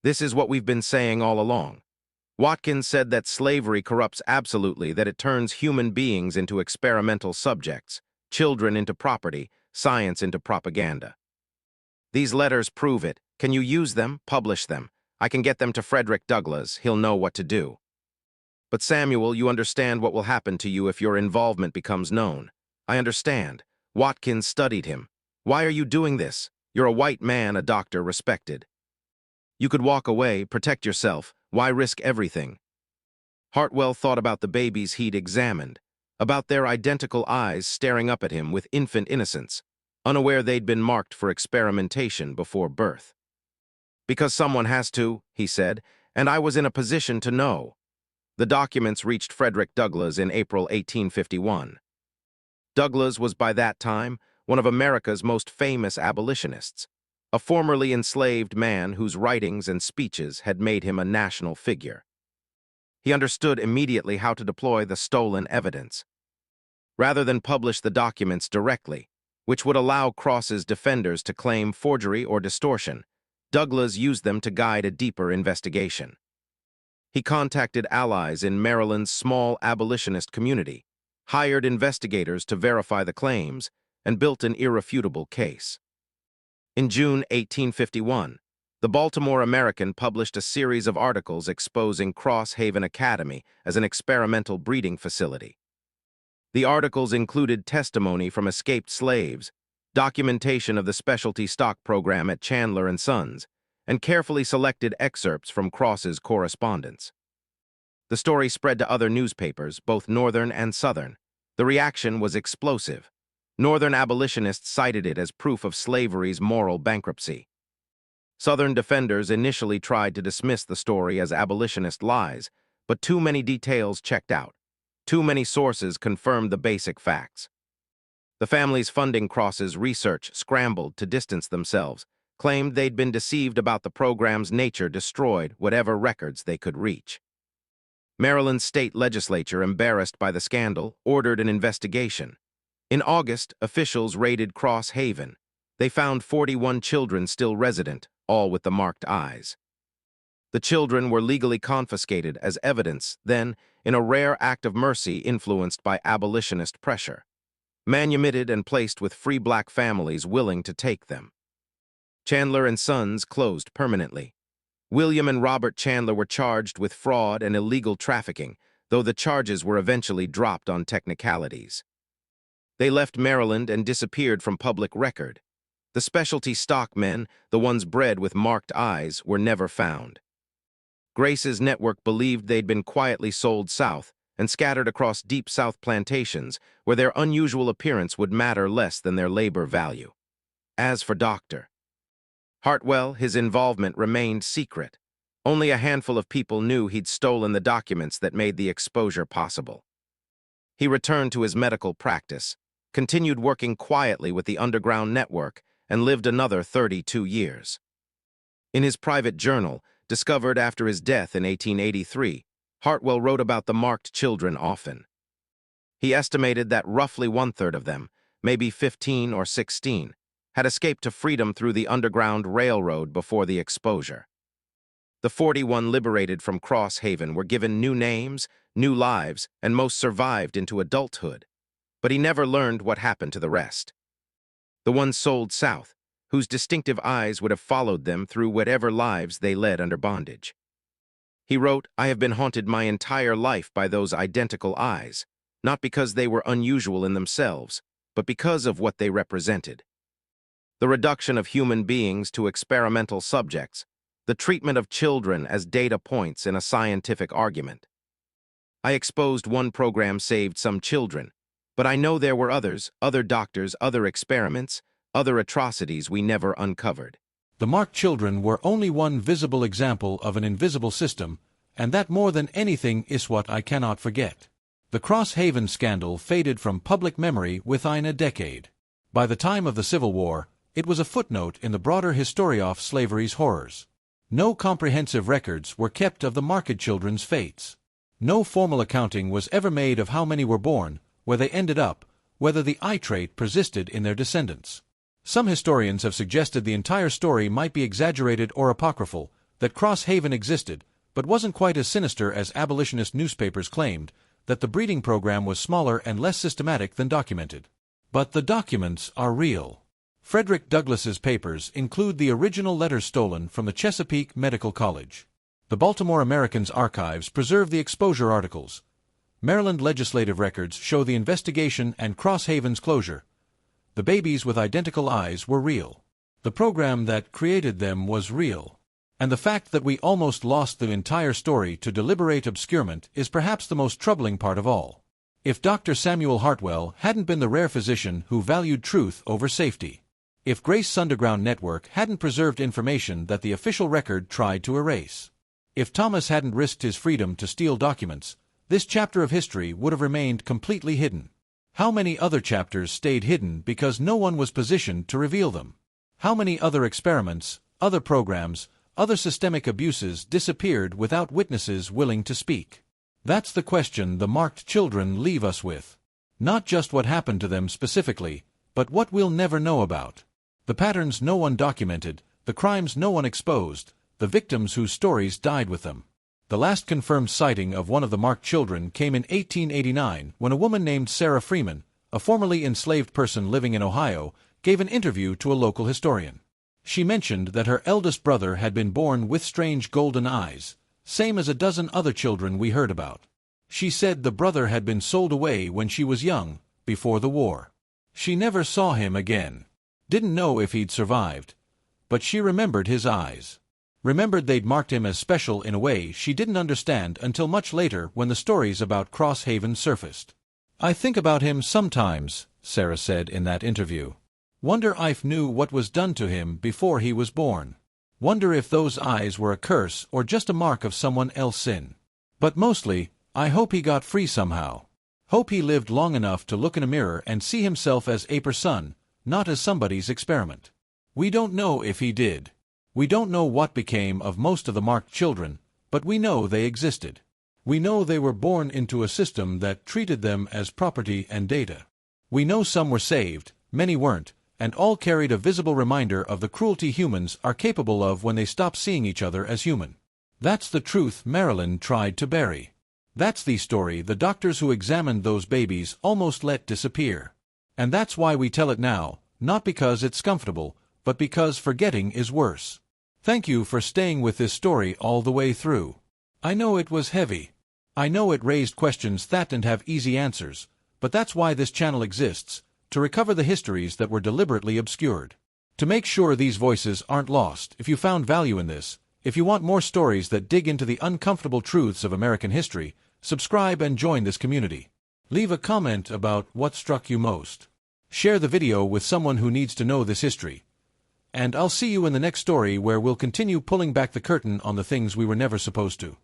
Speaker 1: "This is what we've been saying all along." Watkins said that slavery corrupts absolutely, that it turns human beings into experimental subjects, children into property, science into propaganda. "These letters prove it. Can you use them? Publish them. I can get them to Frederick Douglass. He'll know what to do." "But Samuel, you understand what will happen to you if your involvement becomes known." "I understand." Watkins studied him. "Why are you doing this? You're a white man, a doctor respected. You could walk away, protect yourself. Why risk everything?" Hartwell thought about the babies he'd examined, about their identical eyes staring up at him with infant innocence, unaware they'd been marked for experimentation before birth. "Because someone has to," he said, "and I was in a position to know." The documents reached Frederick Douglass in April 1851. Douglass was by that time one of America's most famous abolitionists, a formerly enslaved man whose writings and speeches had made him a national figure. He understood immediately how to deploy the stolen evidence. Rather than publish the documents directly, which would allow Cross's defenders to claim forgery or distortion, Douglass used them to guide a deeper investigation. He contacted allies in Maryland's small abolitionist community, hired investigators to verify the claims, and built an irrefutable case. In June 1851, the Baltimore American published a series of articles exposing Cross Haven Academy as an experimental breeding facility. The articles included testimony from escaped slaves, documentation of the specialty stock program at Chandler and Sons, and carefully selected excerpts from Cross's correspondence. The story spread to other newspapers, both Northern and Southern. The reaction was explosive. Northern abolitionists cited it as proof of slavery's moral bankruptcy. Southern defenders initially tried to dismiss the story as abolitionist lies, but too many details checked out. Too many sources confirmed the basic facts. The families funding Cross's research scrambled to distance themselves, claimed they'd been deceived about the program's nature, destroyed whatever records they could reach. Maryland's state legislature, embarrassed by the scandal, ordered an investigation. In August, officials raided Cross Haven. They found 41 children still resident, all with the marked eyes. The children were legally confiscated as evidence, then, in a rare act of mercy influenced by abolitionist pressure, manumitted and placed with free black families willing to take them. Chandler and Sons closed permanently. William and Robert Chandler were charged with fraud and illegal trafficking, though the charges were eventually dropped on technicalities. They left Maryland and disappeared from public record. The specialty stock men, the ones bred with marked eyes, were never found. Grace's network believed they'd been quietly sold south, and scattered across deep South plantations where their unusual appearance would matter less than their labor value. As for Dr. Hartwell, his involvement remained secret. Only a handful of people knew he'd stolen the documents that made the exposure possible. He returned to his medical practice, continued working quietly with the underground network, and lived another 32 years. In his private journal, discovered after his death in 1883, Hartwell wrote about the marked children often. He estimated that roughly one-third of them, maybe 15 or 16, had escaped to freedom through the Underground Railroad before the exposure. The 41 liberated from Cross Haven were given new names, new lives, and most survived into adulthood. But he never learned what happened to the rest. The ones sold south, whose distinctive eyes would have followed them through whatever lives they led under bondage. He wrote, "I have been haunted my entire life by those identical eyes, not because they were unusual in themselves, but because of what they represented. The reduction of human beings to experimental subjects, the treatment of children as data points in a scientific argument. I exposed one program saved some children, but I know there were others, other doctors, other experiments, other atrocities we never uncovered."
Speaker 2: The marked children were only one visible example of an invisible system, and that more than anything is what I cannot forget. The Cross Haven scandal faded from public memory within a decade. By the time of the Civil War, it was a footnote in the broader history of slavery's horrors. No comprehensive records were kept of the marked children's fates. No formal accounting was ever made of how many were born, where they ended up, whether the eye trait persisted in their descendants. Some historians have suggested the entire story might be exaggerated or apocryphal, that Cross Haven existed, but wasn't quite as sinister as abolitionist newspapers claimed, that the breeding program was smaller and less systematic than documented. But the documents are real. Frederick Douglass's papers include the original letters stolen from the Chesapeake Medical College. The Baltimore American's archives preserve the exposure articles. Maryland legislative records show the investigation and Cross Haven's closure. The babies with identical eyes were real. The program that created them was real. And the fact that we almost lost the entire story to deliberate obscurement is perhaps the most troubling part of all. If Dr. Samuel Hartwell hadn't been the rare physician who valued truth over safety, if Grace's Underground Network hadn't preserved information that the official record tried to erase, if Thomas hadn't risked his freedom to steal documents, this chapter of history would have remained completely hidden. How many other chapters stayed hidden because no one was positioned to reveal them? How many other experiments, other programs, other systemic abuses disappeared without witnesses willing to speak? That's the question the marked children leave us with. Not just what happened to them specifically, but what we'll never know about. The patterns no one documented, the crimes no one exposed, the victims whose stories died with them. The last confirmed sighting of one of the marked children came in 1889 when a woman named Sarah Freeman, a formerly enslaved person living in Ohio, gave an interview to a local historian. She mentioned that her eldest brother had been born with strange golden eyes, same as a dozen other children we heard about. She said the brother had been sold away when she was young, before the war. She never saw him again. Didn't know if he'd survived. But she remembered his eyes. Remembered they'd marked him as special in a way she didn't understand until much later when the stories about Cross Haven surfaced. "I think about him sometimes," Sarah said in that interview. "Wonder if knew what was done to him before he was born. Wonder if those eyes were a curse or just a mark of someone else's sin. But mostly, I hope he got free somehow. Hope he lived long enough to look in a mirror and see himself as a person, not as somebody's experiment." We don't know if he did. We don't know what became of most of the marked children, but we know they existed. We know they were born into a system that treated them as property and data. We know some were saved, many weren't, and all carried a visible reminder of the cruelty humans are capable of when they stop seeing each other as human. That's the truth Marilyn tried to bury. That's the story the doctors who examined those babies almost let disappear. And that's why we tell it now, not because it's comfortable, but because forgetting is worse. Thank you for staying with this story all the way through. I know it was heavy. I know it raised questions that didn't have easy answers, but that's why this channel exists, to recover the histories that were deliberately obscured. To make sure these voices aren't lost, if you found value in this, if you want more stories that dig into the uncomfortable truths of American history, Subscribe and join this community. Leave a comment about what struck you most. Share the video with someone who needs to know this history. And I'll see you in the next story where we'll continue pulling back the curtain on the things we were never supposed to.